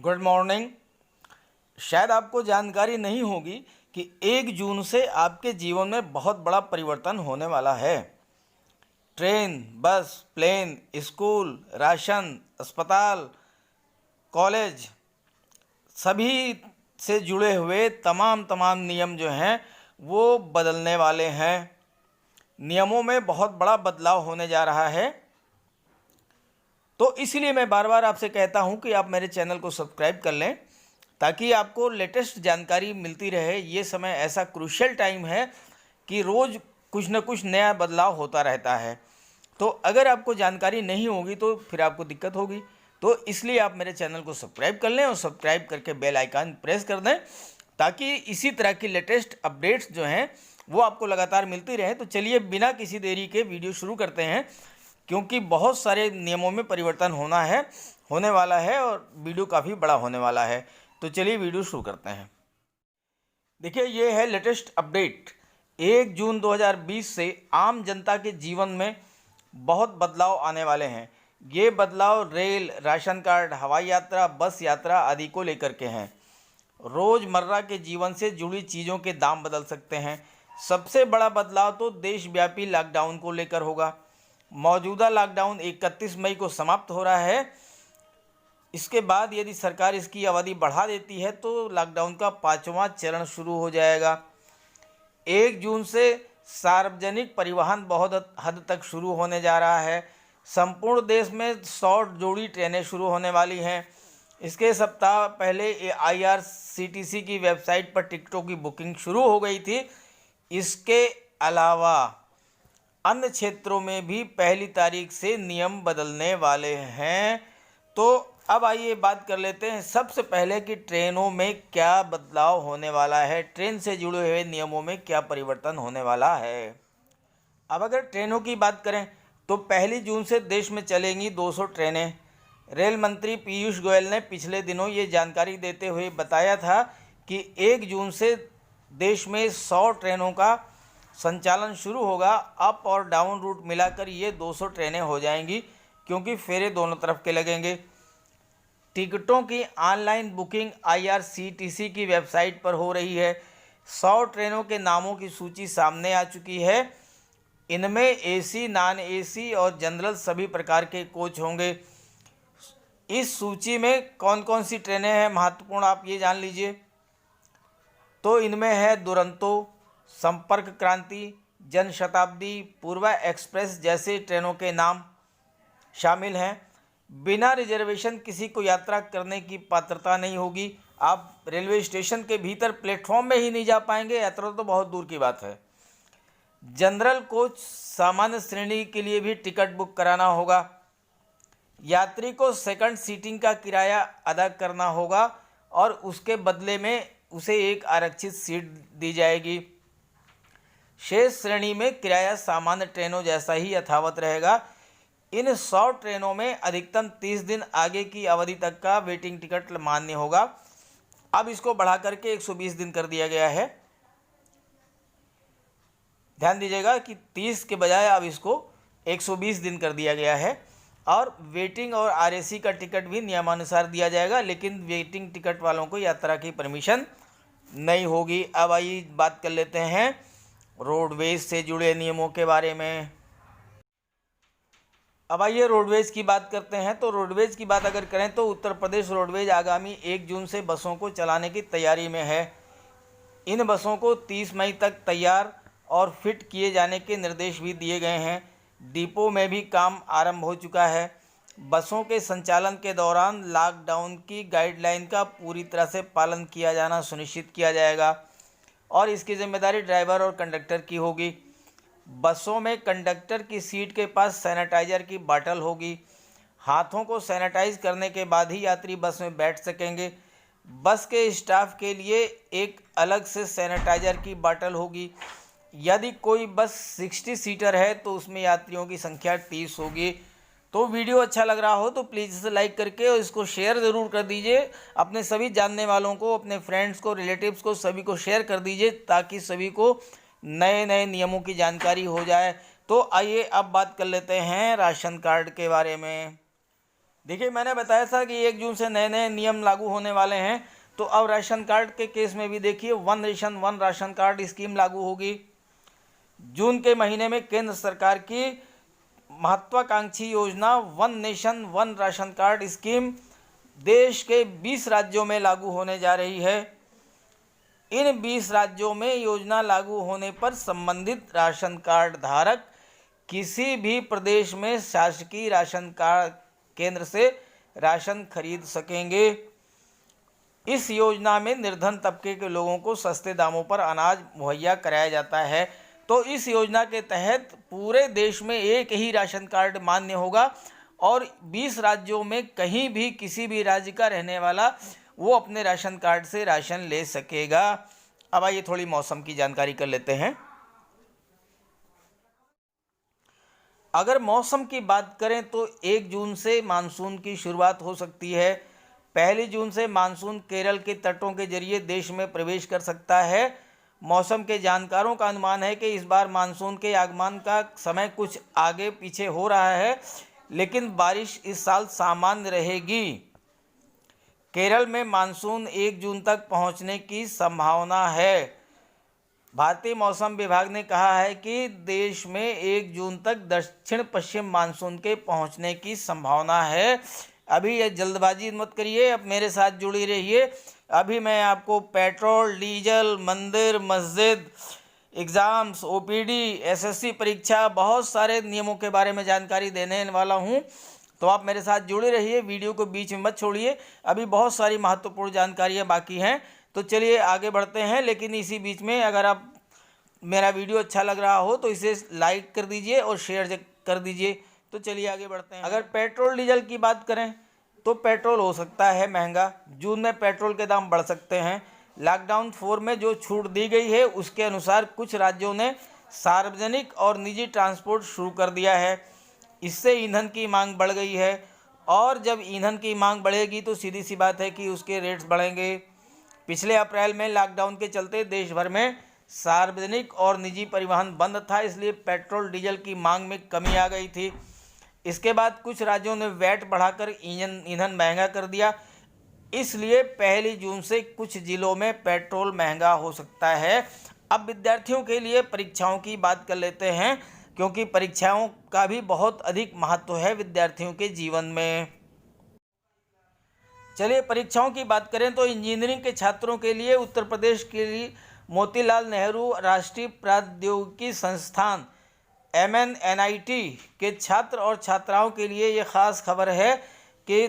Good morning. शायद आपको जानकारी नहीं होगी कि 1 जून से आपके जीवन में बहुत बड़ा परिवर्तन होने वाला है। ट्रेन, बस, प्लेन, स्कूल, राशन, अस्पताल, कॉलेज, सभी से जुड़े हुए तमाम नियम जो हैं वो बदलने वाले हैं। नियमों में बहुत बड़ा बदलाव होने जा रहा है। तो इसलिए मैं बार बार आपसे कहता हूं कि आप मेरे चैनल को सब्सक्राइब कर लें ताकि आपको लेटेस्ट जानकारी मिलती रहे। ये समय ऐसा क्रूशियल टाइम है कि रोज़ कुछ न कुछ नया बदलाव होता रहता है। तो अगर आपको जानकारी नहीं होगी तो फिर आपको दिक्कत होगी। तो इसलिए आप मेरे चैनल को सब्सक्राइब कर लें और सब्सक्राइब करके बेल आइकन प्रेस कर दें ताकि इसी तरह की लेटेस्ट अपडेट्स जो हैं वो आपको लगातार मिलती रहे। तो चलिए बिना किसी देरी के वीडियो शुरू करते हैं, क्योंकि बहुत सारे नियमों में परिवर्तन होने वाला है और वीडियो काफ़ी बड़ा होने वाला है। तो चलिए वीडियो शुरू करते हैं। देखिए, ये है लेटेस्ट अपडेट। 1 जून 2020 से आम जनता के जीवन में बहुत बदलाव आने वाले हैं। ये बदलाव रेल, राशन कार्ड, हवाई यात्रा, बस यात्रा आदि को लेकर के हैं। रोज़मर्रा के जीवन से जुड़ी चीज़ों के दाम बदल सकते हैं। सबसे बड़ा बदलाव तो देशव्यापी लॉकडाउन को लेकर होगा। मौजूदा लॉकडाउन 31 मई को समाप्त हो रहा है। इसके बाद यदि सरकार इसकी अवधि बढ़ा देती है तो लॉकडाउन का 5वां चरण शुरू हो जाएगा। 1 जून से सार्वजनिक परिवहन बहुत हद तक शुरू होने जा रहा है। संपूर्ण देश में 100 जोड़ी ट्रेनें शुरू होने वाली हैं। इसके सप्ताह पहले IRCTC की वेबसाइट पर टिकटों की बुकिंग शुरू हो गई थी। इसके अलावा अन्य क्षेत्रों में भी 1 तारीख से नियम बदलने वाले हैं। तो अब आइए बात कर लेते हैं सबसे पहले कि ट्रेनों में क्या बदलाव होने वाला है, ट्रेन से जुड़े हुए नियमों में क्या परिवर्तन होने वाला है। अब अगर ट्रेनों की बात करें तो 1 जून से देश में चलेंगी 200 ट्रेनें। रेल मंत्री पीयूष गोयल ने पिछले दिनों ये जानकारी देते हुए बताया था कि 1 जून से देश में 100 ट्रेनों का संचालन शुरू होगा। अप और डाउन रूट मिलाकर ये 200 ट्रेनें हो जाएंगी, क्योंकि फेरे दोनों तरफ के लगेंगे। टिकटों की ऑनलाइन बुकिंग IRCTC की वेबसाइट पर हो रही है। 100 ट्रेनों के नामों की सूची सामने आ चुकी है। इनमें AC, नॉन AC और जनरल सभी प्रकार के कोच होंगे। इस सूची में कौन कौन सी ट्रेनें हैं महत्वपूर्ण आप ये जान लीजिए। तो इनमें है दुरंतो, संपर्क क्रांति, जनशताब्दी, पूर्वा एक्सप्रेस जैसे ट्रेनों के नाम शामिल हैं। बिना रिजर्वेशन किसी को यात्रा करने की पात्रता नहीं होगी। आप रेलवे स्टेशन के भीतर प्लेटफॉर्म में ही नहीं जा पाएंगे, यात्रा तो बहुत दूर की बात है। जनरल कोच सामान्य श्रेणी के लिए भी टिकट बुक कराना होगा। यात्री को सेकंड सीटिंग का किराया अदा करना होगा और उसके बदले में उसे एक आरक्षित सीट दी जाएगी। शेष श्रेणी में किराया सामान्य ट्रेनों जैसा ही यथावत रहेगा। इन 100 ट्रेनों में अधिकतम 30 दिन आगे की अवधि तक का वेटिंग टिकट मान्य होगा। अब इसको बढ़ा करके 120 दिन कर दिया गया है। ध्यान दीजिएगा कि 30 के बजाय अब इसको 120 दिन कर दिया गया है। और वेटिंग और RAC का टिकट भी नियमानुसार दिया जाएगा, लेकिन वेटिंग टिकट वालों को यात्रा की परमिशन नहीं होगी। अब आइए बात कर लेते हैं रोडवेज से जुड़े नियमों के बारे में। अब आइए रोडवेज की बात करते हैं। तो रोडवेज की बात अगर करें तो उत्तर प्रदेश रोडवेज आगामी 1 जून से बसों को चलाने की तैयारी में है। इन बसों को 30 मई तक तैयार और फिट किए जाने के निर्देश भी दिए गए हैं। डिपो में भी काम आरंभ हो चुका है। बसों के संचालन के दौरान लॉकडाउन की गाइडलाइन का पूरी तरह से पालन किया जाना सुनिश्चित किया जाएगा और इसकी जिम्मेदारी ड्राइवर और कंडक्टर की होगी। बसों में कंडक्टर की सीट के पास सैनिटाइजर की बाटल होगी। हाथों को सैनिटाइज करने के बाद ही यात्री बस में बैठ सकेंगे। बस के स्टाफ के लिए एक अलग से सैनिटाइजर की बाटल होगी। यदि कोई बस 60 सीटर है तो उसमें यात्रियों की संख्या 30 होगी। तो वीडियो अच्छा लग रहा हो तो प्लीज़ इसे लाइक करके और इसको शेयर ज़रूर कर दीजिए। अपने सभी जानने वालों को, अपने फ्रेंड्स को, रिलेटिव्स को, सभी को शेयर कर दीजिए ताकि सभी को नए नए नियमों की जानकारी हो जाए। तो आइए अब बात कर लेते हैं राशन कार्ड के बारे में। देखिए, मैंने बताया था कि 1 जून से नए नए नियम लागू होने वाले हैं। तो अब राशन कार्ड के केस में भी देखिए, one nation one ration card scheme लागू होगी। जून के महीने में केंद्र सरकार की महत्वाकांक्षी योजना one nation one ration card scheme देश के 20 राज्यों में लागू होने जा रही है। इन 20 राज्यों में योजना लागू होने पर संबंधित राशन कार्ड धारक किसी भी प्रदेश में शासकीय राशन कार्ड केंद्र से राशन खरीद सकेंगे। इस योजना में निर्धन तबके के लोगों को सस्ते दामों पर अनाज मुहैया कराया जाता है। तो इस योजना के तहत पूरे देश में एक ही राशन कार्ड मान्य होगा और 20 राज्यों में कहीं भी किसी भी राज्य का रहने वाला वो अपने राशन कार्ड से राशन ले सकेगा। अब आइए थोड़ी मौसम की जानकारी कर लेते हैं। अगर मौसम की बात करें तो 1 जून से मानसून की शुरुआत हो सकती है। 1 जून से मानसून केरल के तटों के जरिए देश में प्रवेश कर सकता है। मौसम के जानकारों का अनुमान है कि इस बार मानसून के आगमन का समय कुछ आगे पीछे हो रहा है, लेकिन बारिश इस साल सामान्य रहेगी। केरल में मानसून 1 जून तक पहुंचने की संभावना है। भारतीय मौसम विभाग ने कहा है कि देश में 1 जून तक दक्षिण पश्चिम मानसून के पहुंचने की संभावना है। अभी ये जल्दबाजी मत करिए, अब मेरे साथ जुड़ी रहिए। अभी मैं आपको पेट्रोल, डीजल, मंदिर, मस्जिद, एग्ज़ाम्स, ओपीडी, एसएससी परीक्षा, बहुत सारे नियमों के बारे में जानकारी देने वाला हूं। तो आप मेरे साथ जुड़े रहिए, वीडियो को बीच में मत छोड़िए। अभी बहुत सारी महत्वपूर्ण जानकारियां बाकी हैं। तो चलिए आगे बढ़ते हैं। लेकिन इसी बीच में अगर आप मेरा वीडियो अच्छा लग रहा हो तो इसे लाइक कर दीजिए और शेयर कर दीजिए। तो चलिए आगे बढ़ते हैं। अगर पेट्रोल डीजल की बात करें तो पेट्रोल हो सकता है महंगा। जून में पेट्रोल के दाम बढ़ सकते हैं। लॉकडाउन 4 में जो छूट दी गई है उसके अनुसार कुछ राज्यों ने सार्वजनिक और निजी ट्रांसपोर्ट शुरू कर दिया है। इससे ईंधन की मांग बढ़ गई है और जब ईंधन की मांग बढ़ेगी तो सीधी सी बात है कि उसके रेट्स बढ़ेंगे। पिछले अप्रैल में लॉकडाउन के चलते देश भर में सार्वजनिक और निजी परिवहन बंद था, इसलिए पेट्रोल डीजल की मांग में कमी आ गई थी। इसके बाद कुछ राज्यों ने वैट बढ़ाकर ईंधन महंगा कर दिया। इसलिए 1 जून से कुछ जिलों में पेट्रोल महंगा हो सकता है। अब विद्यार्थियों के लिए परीक्षाओं की बात कर लेते हैं, क्योंकि परीक्षाओं का भी बहुत अधिक महत्व है विद्यार्थियों के जीवन में। चलिए परीक्षाओं की बात करें तो इंजीनियरिंग के छात्रों के लिए उत्तर प्रदेश के लिए मोतीलाल नेहरू राष्ट्रीय प्रौद्योगिकी संस्थान MNNIT के छात्र और छात्राओं के लिए ये खास खबर है कि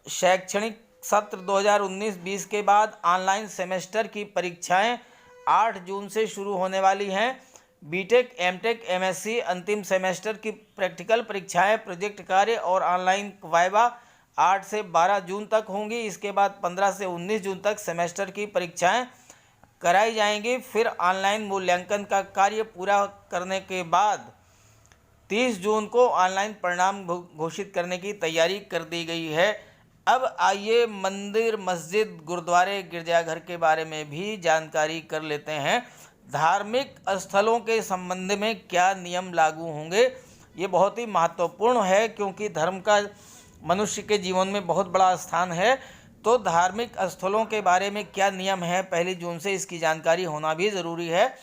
शैक्षणिक सत्र 2019-20 के बाद ऑनलाइन सेमेस्टर की परीक्षाएं 8 जून से शुरू होने वाली हैं। बीटेक, एमटेक, MSc अंतिम सेमेस्टर की प्रैक्टिकल परीक्षाएं, प्रोजेक्ट कार्य और ऑनलाइन वाइवा 8 से 12 जून तक होंगी। इसके बाद 15 से 19 जून तक सेमेस्टर की परीक्षाएं कराई जाएंगी। फिर ऑनलाइन मूल्यांकन का कार्य पूरा करने के बाद 30 जून को ऑनलाइन परिणाम घोषित करने की तैयारी कर दी गई है। अब आइए मंदिर, मस्जिद, गुरुद्वारे, गिरजाघर के बारे में भी जानकारी कर लेते हैं। धार्मिक स्थलों के संबंध में क्या नियम लागू होंगे, ये बहुत ही महत्वपूर्ण है, क्योंकि धर्म का मनुष्य के जीवन में बहुत बड़ा स्थान है। तो धार्मिक स्थलों के बारे में क्या नियम है 1 जून से, इसकी जानकारी होना भी ज़रूरी है।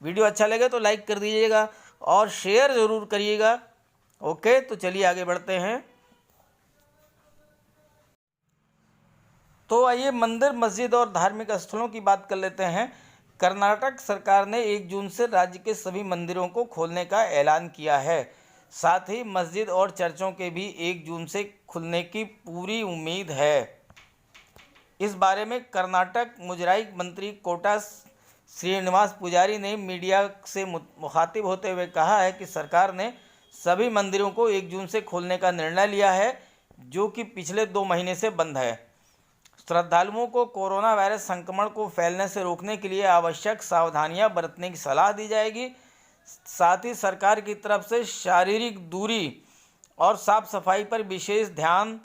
वीडियो अच्छा लगे तो लाइक कर दीजिएगा और शेयर ज़रूर करिएगा। ओके, तो चलिए आगे बढ़ते हैं। तो आइए मंदिर, मस्जिद और धार्मिक स्थलों की बात कर लेते हैं। कर्नाटक सरकार ने 1 जून से राज्य के सभी मंदिरों को खोलने का ऐलान किया है। साथ ही मस्जिद और चर्चों के भी 1 जून से खुलने की पूरी उम्मीद है। इस बारे में कर्नाटक मुजराई मंत्री कोटा श्रीनिवास पुजारी ने मीडिया से मुखातिब होते हुए कहा है कि सरकार ने सभी मंदिरों को 1 जून से खोलने का निर्णय लिया है, जो कि पिछले 2 महीने से बंद है। श्रद्धालुओं को कोरोना वायरस संक्रमण को फैलने से रोकने के लिए आवश्यक सावधानियां बरतने की सलाह दी जाएगी। साथ ही सरकार की तरफ से शारीरिक दूरी और साफ सफाई पर विशेष ध्यान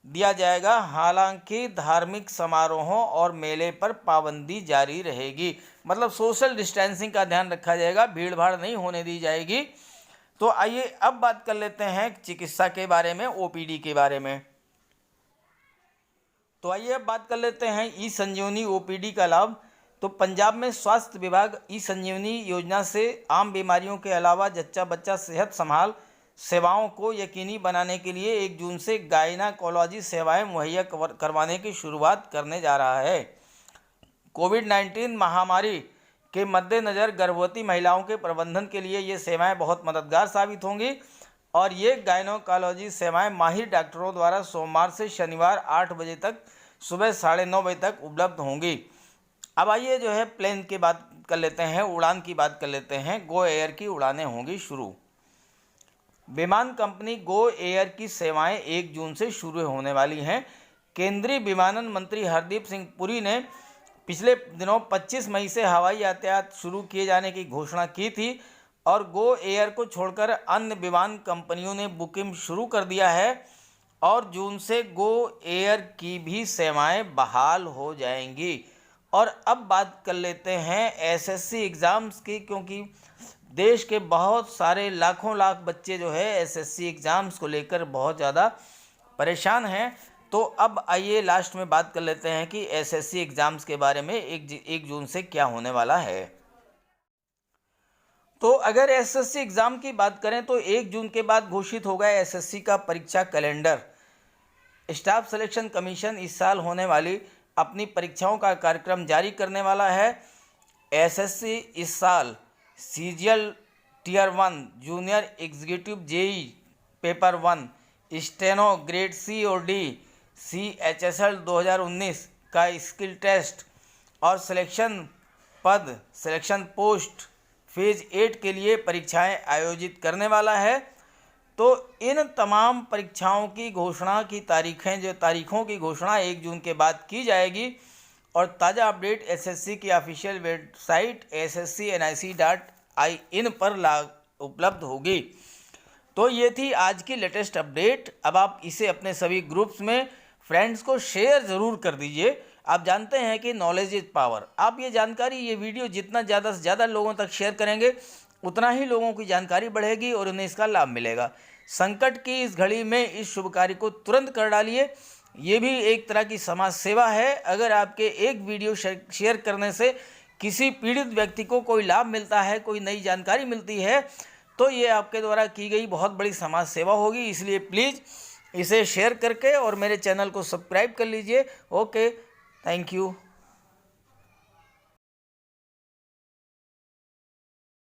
दिया जाएगा। हालांकि धार्मिक समारोहों और मेले पर पाबंदी जारी रहेगी, मतलब सोशल डिस्टेंसिंग का ध्यान रखा जाएगा, भीड़ भाड़ नहीं होने दी जाएगी। तो आइए अब बात कर लेते हैं चिकित्सा के बारे में, OPD के बारे में। तो आइए अब बात कर लेते हैं ई संजीवनी ओपीडी का लाभ। तो पंजाब में स्वास्थ्य विभाग ई संजीवनी योजना से आम बीमारियों के अलावा जच्चा बच्चा सेहत संभाल सेवाओं को यकीनी बनाने के लिए 1 जून से गायनाकोलॉजी सेवाएं मुहैया करवाने की शुरुआत करने जा रहा है। कोविड-19 महामारी के मद्देनज़र गर्भवती महिलाओं के प्रबंधन के लिए ये सेवाएं बहुत मददगार साबित होंगी और ये गायनोकोलॉजी सेवाएं माहिर डॉक्टरों द्वारा सोमवार से शनिवार 8 बजे तक सुबह 9:30 बजे तक उपलब्ध होंगी। अब आइए जो है प्लेन की बात कर लेते हैं, उड़ान की बात कर लेते हैं। गो एयर की उड़ानें होंगी शुरू। विमान कंपनी गो एयर की सेवाएं 1 जून से शुरू होने वाली हैं। केंद्रीय विमानन मंत्री हरदीप सिंह पुरी ने पिछले दिनों 25 मई से हवाई यातायात शुरू किए जाने की घोषणा की थी और गो एयर को छोड़कर अन्य विमान कंपनियों ने बुकिंग शुरू कर दिया है और जून से गो एयर की भी सेवाएं बहाल हो जाएंगी। और अब बात कर लेते हैं एसएससी एग्ज़ाम्स की, क्योंकि देश के बहुत सारे लाखों लाख बच्चे जो है एसएससी एग्ज़ाम्स को लेकर बहुत ज़्यादा परेशान हैं। तो अब आइए लास्ट में बात कर लेते हैं कि एसएससी एग्ज़ाम्स के बारे में 1 जून से क्या होने वाला है। तो अगर एसएससी एग्ज़ाम की बात करें तो 1 जून के बाद घोषित होगा एसएससी का परीक्षा कैलेंडर। स्टाफ सिलेक्शन कमीशन इस साल होने वाली अपनी परीक्षाओं का कार्यक्रम जारी करने वाला है। एसएससी इस साल CGL tier 1, junior executive JE paper 1, steno grade C और डी, CHSL 2019 का स्किल टेस्ट और सिलेक्शन पोस्ट फेज 8 के लिए परीक्षाएं आयोजित करने वाला है। तो इन तमाम परीक्षाओं की घोषणा की तारीखों की घोषणा 1 जून के बाद की जाएगी और ताज़ा अपडेट एसएससी की ऑफिशियल वेबसाइट sscnic.in पर उपलब्ध होगी। तो ये थी आज की लेटेस्ट अपडेट। अब आप इसे अपने सभी ग्रुप्स में फ्रेंड्स को शेयर ज़रूर कर दीजिए। आप जानते हैं कि नॉलेज इज़ पावर। आप ये वीडियो जितना ज़्यादा से ज़्यादा लोगों तक शेयर करेंगे उतना ही लोगों की जानकारी बढ़ेगी और उन्हें इसका लाभ मिलेगा। संकट की इस घड़ी में इस शुभ कार्य को तुरंत कर डालिए। ये भी एक तरह की समाज सेवा है। अगर आपके एक वीडियो शेयर करने से किसी पीड़ित व्यक्ति को कोई लाभ मिलता है, कोई नई जानकारी मिलती है, तो ये आपके द्वारा की गई बहुत बड़ी समाज सेवा होगी। इसलिए प्लीज़ इसे शेयर करके और मेरे चैनल को सब्सक्राइब कर लीजिए। Okay, thank you.